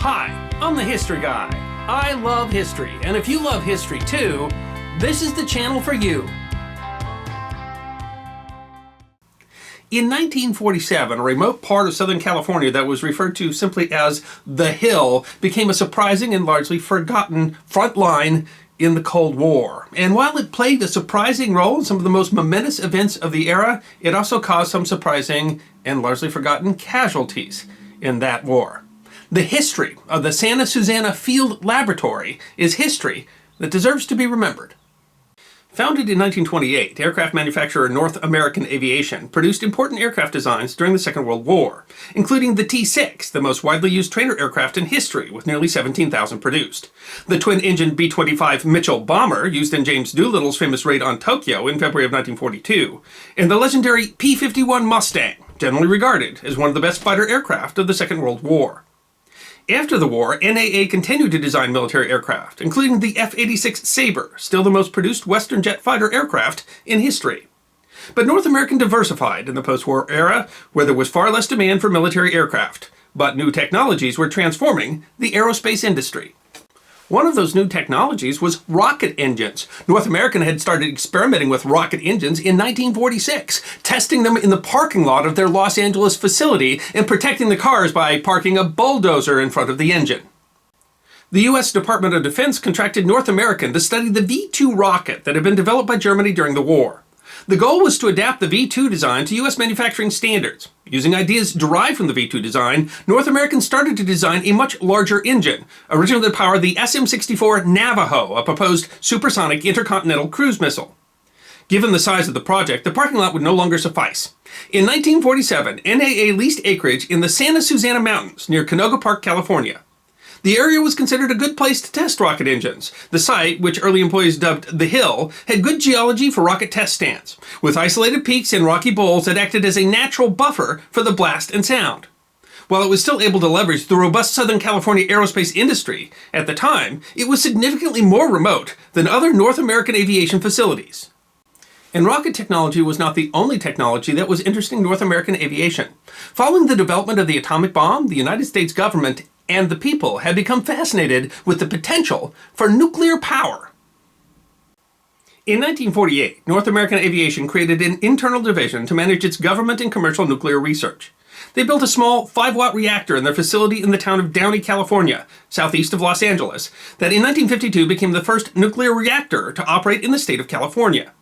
Hi, I'm the History Guy. I love history, and if you love history too, this is the channel for you. In 1947, a remote part of Southern California that was referred to simply as the Hill became a surprising and largely forgotten front line in the Cold War. And while it played a surprising role in some of the most momentous events of the era, it also caused some surprising and largely forgotten casualties in that war. The history of the Santa Susana Field Laboratory is history that deserves to be remembered. Founded in 1928, aircraft manufacturer North American Aviation produced important aircraft designs during the Second World War, including the T-6, the most widely used trainer aircraft in history, with nearly 17,000 produced. The twin-engine B-25 Mitchell bomber, used in James Doolittle's famous raid on Tokyo in February of 1942, and the legendary P-51 Mustang, generally regarded as one of the best fighter aircraft of the Second World War. After the war, NAA continued to design military aircraft, including the F-86 Sabre, still the most produced Western jet fighter aircraft in history. But North American diversified in the post-war era, where there was far less demand for military aircraft, but new technologies were transforming the aerospace industry. One of those new technologies was rocket engines. North American had started experimenting with rocket engines in 1946, testing them in the parking lot of their Los Angeles facility and protecting the cars by parking a bulldozer in front of the engine. The U.S. Department of Defense contracted North American to study the V-2 rocket that had been developed by Germany during the war. The goal was to adapt the V-2 design to U.S. manufacturing standards. Using ideas derived from the V-2 design, North American started to design a much larger engine, originally to power the SM-64 Navajo, a proposed supersonic intercontinental cruise missile. Given the size of the project, the parking lot would no longer suffice. In 1947, NAA leased acreage in the Santa Susana Mountains near Canoga Park, California. The area was considered a good place to test rocket engines. The site, which early employees dubbed the Hill, had good geology for rocket test stands, with isolated peaks and rocky bowls that acted as a natural buffer for the blast and sound. While it was still able to leverage the robust Southern California aerospace industry, at the time, it was significantly more remote than other North American aviation facilities. And rocket technology was not the only technology that was interesting North American aviation. Following the development of the atomic bomb, the United States government and the people had become fascinated with the potential for nuclear power. In 1948, North American Aviation created an internal division to manage its government and commercial nuclear research. They built a small 5-watt reactor in their facility in the town of Downey, California, southeast of Los Angeles, that in 1952 became the first nuclear reactor to operate in the state of California.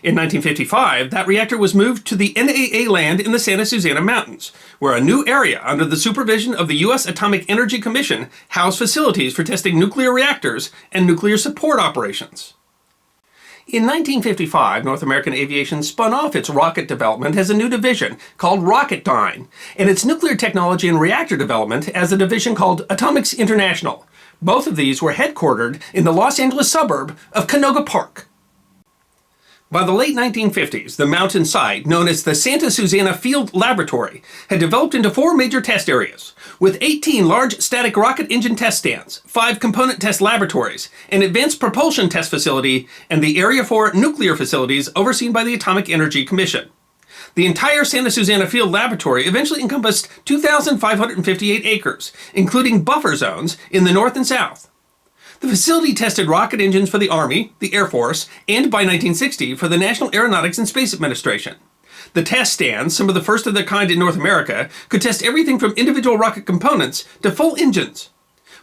In 1955, that reactor was moved to the NAA land in the Santa Susana Mountains, where a new area under the supervision of the U.S. Atomic Energy Commission housed facilities for testing nuclear reactors and nuclear support operations. In 1955, North American Aviation spun off its rocket development as a new division called Rocketdyne, and its nuclear technology and reactor development as a division called Atomics International. Both of these were headquartered in the Los Angeles suburb of Canoga Park. By the late 1950s, the mountain site, known as the Santa Susana Field Laboratory, had developed into 4 major test areas, with 18 large static rocket engine test stands, 5 component test laboratories, an advanced propulsion test facility, and the Area 4 nuclear facilities overseen by the Atomic Energy Commission. The entire Santa Susana Field Laboratory eventually encompassed 2,558 acres, including buffer zones in the north and south. The facility tested rocket engines for the Army, the Air Force, and by 1960 for the National Aeronautics and Space Administration. The test stands, some of the first of their kind in North America, could test everything from individual rocket components to full engines.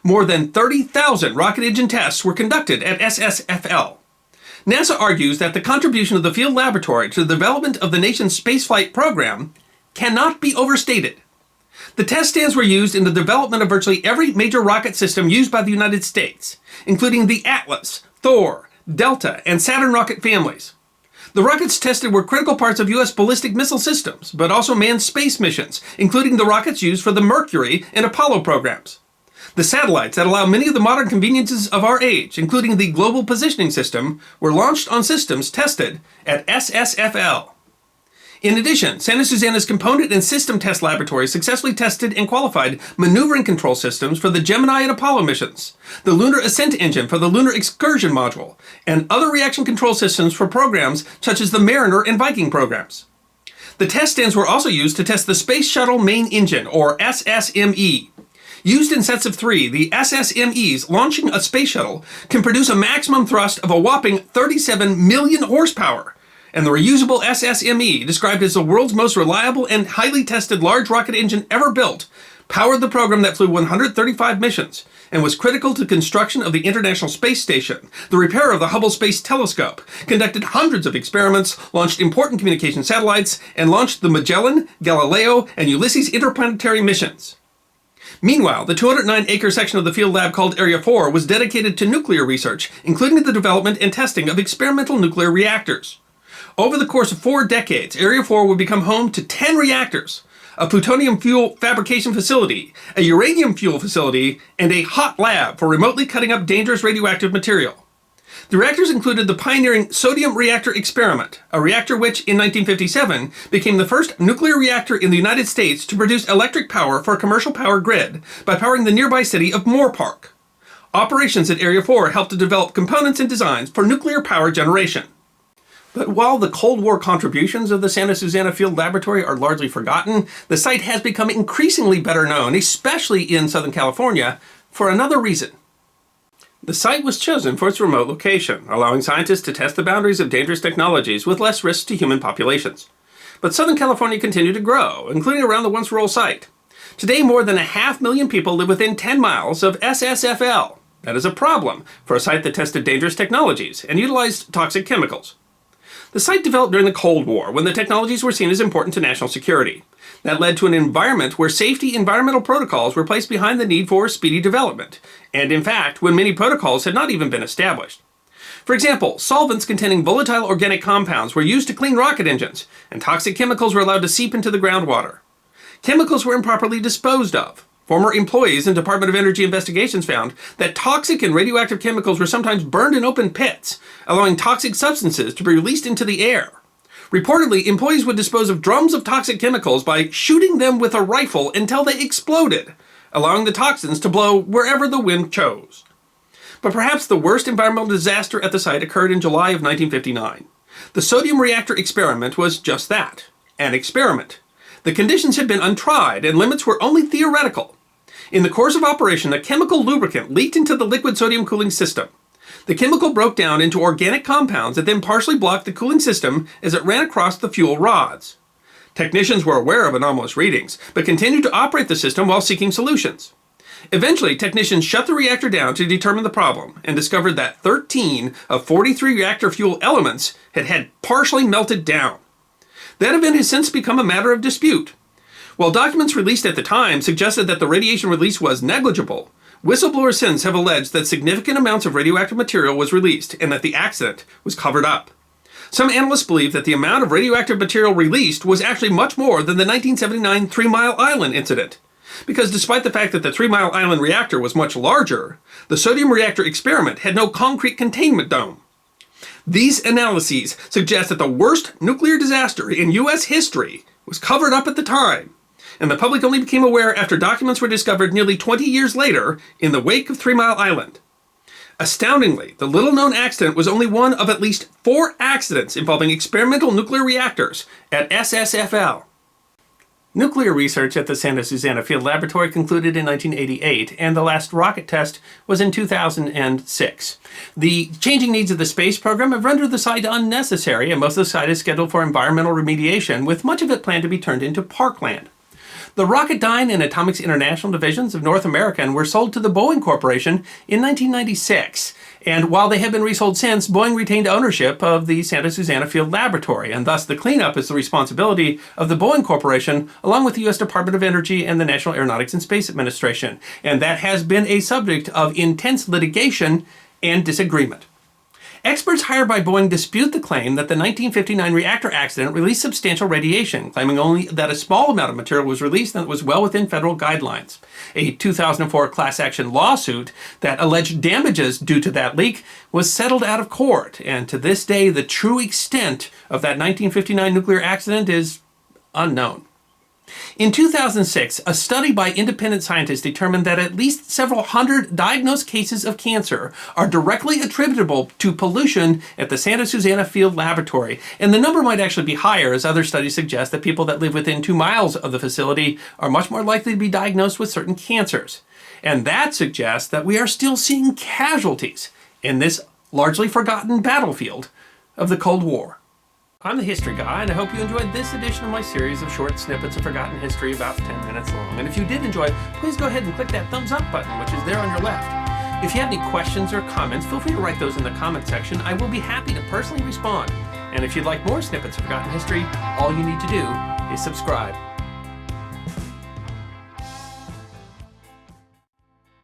More than 30,000 rocket engine tests were conducted at SSFL. NASA argues that the contribution of the field laboratory to the development of the nation's spaceflight program cannot be overstated. The test stands were used in the development of virtually every major rocket system used by the United States, including the Atlas, Thor, Delta, and Saturn rocket families. The rockets tested were critical parts of U.S. ballistic missile systems, but also manned space missions, including the rockets used for the Mercury and Apollo programs. The satellites that allow many of the modern conveniences of our age, including the Global Positioning System, were launched on systems tested at SSFL. In addition, Santa Susana's component and system test laboratory successfully tested and qualified maneuvering control systems for the Gemini and Apollo missions, the Lunar Ascent Engine for the Lunar Excursion Module, and other reaction control systems for programs such as the Mariner and Viking programs. The test stands were also used to test the Space Shuttle Main Engine, or SSME. Used in sets of 3, the SSMEs launching a space shuttle can produce a maximum thrust of a whopping 37 million horsepower. And the reusable SSME, described as the world's most reliable and highly tested large rocket engine ever built, powered the program that flew 135 missions and was critical to the construction of the International Space Station, the repair of the Hubble Space Telescope, conducted hundreds of experiments, launched important communication satellites, and launched the Magellan, Galileo, and Ulysses interplanetary missions. Meanwhile, the 209-acre section of the field lab called Area 4 was dedicated to nuclear research, including the development and testing of experimental nuclear reactors. Over the course of 4 decades, Area 4 would become home to 10 reactors, a plutonium fuel fabrication facility, a uranium fuel facility, and a hot lab for remotely cutting up dangerous radioactive material. The reactors included the pioneering sodium reactor experiment, a reactor which, in 1957, became the first nuclear reactor in the United States to produce electric power for a commercial power grid by powering the nearby city of Moorpark. Operations at Area 4 helped to develop components and designs for nuclear power generation. But while the Cold War contributions of the Santa Susana Field Laboratory are largely forgotten, the site has become increasingly better known, especially in Southern California, for another reason. The site was chosen for its remote location, allowing scientists to test the boundaries of dangerous technologies with less risk to human populations. But Southern California continued to grow, including around the once rural site. Today, more than 500,000 people live within 10 miles of SSFL. That is a problem for a site that tested dangerous technologies and utilized toxic chemicals. The site developed during the Cold War, when the technologies were seen as important to national security. That led to an environment where safety environmental protocols were placed behind the need for speedy development, and in fact, when many protocols had not even been established. For example, solvents containing volatile organic compounds were used to clean rocket engines, and toxic chemicals were allowed to seep into the groundwater. Chemicals were improperly disposed of. Former employees in Department of Energy investigations found that toxic and radioactive chemicals were sometimes burned in open pits, allowing toxic substances to be released into the air. Reportedly, employees would dispose of drums of toxic chemicals by shooting them with a rifle until they exploded, allowing the toxins to blow wherever the wind chose. But perhaps the worst environmental disaster at the site occurred in July of 1959. The sodium reactor experiment was just that, an experiment. The conditions had been untried and limits were only theoretical. In the course of operation, a chemical lubricant leaked into the liquid sodium cooling system. The chemical broke down into organic compounds that then partially blocked the cooling system as it ran across the fuel rods. Technicians were aware of anomalous readings, but continued to operate the system while seeking solutions. Eventually, technicians shut the reactor down to determine the problem and discovered that 13 of 43 reactor fuel elements had partially melted down. That event has since become a matter of dispute. While documents released at the time suggested that the radiation release was negligible, whistleblowers since have alleged that significant amounts of radioactive material was released and that the accident was covered up. Some analysts believe that the amount of radioactive material released was actually much more than the 1979 Three Mile Island incident. Because despite the fact that the 3 Mile Island reactor was much larger, the sodium reactor experiment had no concrete containment dome. These analyses suggest that the worst nuclear disaster in U.S. history was covered up at the time, and the public only became aware after documents were discovered nearly 20 years later in the wake of 3 Mile Island. Astoundingly, the little-known accident was only one of at least 4 accidents involving experimental nuclear reactors at SSFL. Nuclear research at the Santa Susana Field Laboratory concluded in 1988, and the last rocket test was in 2006. The changing needs of the space program have rendered the site unnecessary, and most of the site is scheduled for environmental remediation, with much of it planned to be turned into parkland. The Rocketdyne and Atomics International divisions of North American were sold to the Boeing Corporation in 1996. And while they have been resold since, Boeing retained ownership of the Santa Susana Field Laboratory, and thus the cleanup is the responsibility of the Boeing Corporation, along with the U.S. Department of Energy and the National Aeronautics and Space Administration. And that has been a subject of intense litigation and disagreement. Experts hired by Boeing dispute the claim that the 1959 reactor accident released substantial radiation, claiming only that a small amount of material was released and that was well within federal guidelines. A 2004 class action lawsuit that alleged damages due to that leak was settled out of court, and to this day the true extent of that 1959 nuclear accident is unknown. In 2006, a study by independent scientists determined that at least several hundred diagnosed cases of cancer are directly attributable to pollution at the Santa Susana Field Laboratory, and the number might actually be higher, as other studies suggest that people that live within 2 miles of the facility are much more likely to be diagnosed with certain cancers. And that suggests that we are still seeing casualties in this largely forgotten battlefield of the Cold War. I'm the History Guy, and I hope you enjoyed this edition of my series of short snippets of forgotten history about 10 minutes long. And if you did enjoy, please go ahead and click that thumbs up button, which is there on your left. If you have any questions or comments, feel free to write those in the comment section. I will be happy to personally respond. And if you'd like more snippets of forgotten history, all you need to do is subscribe.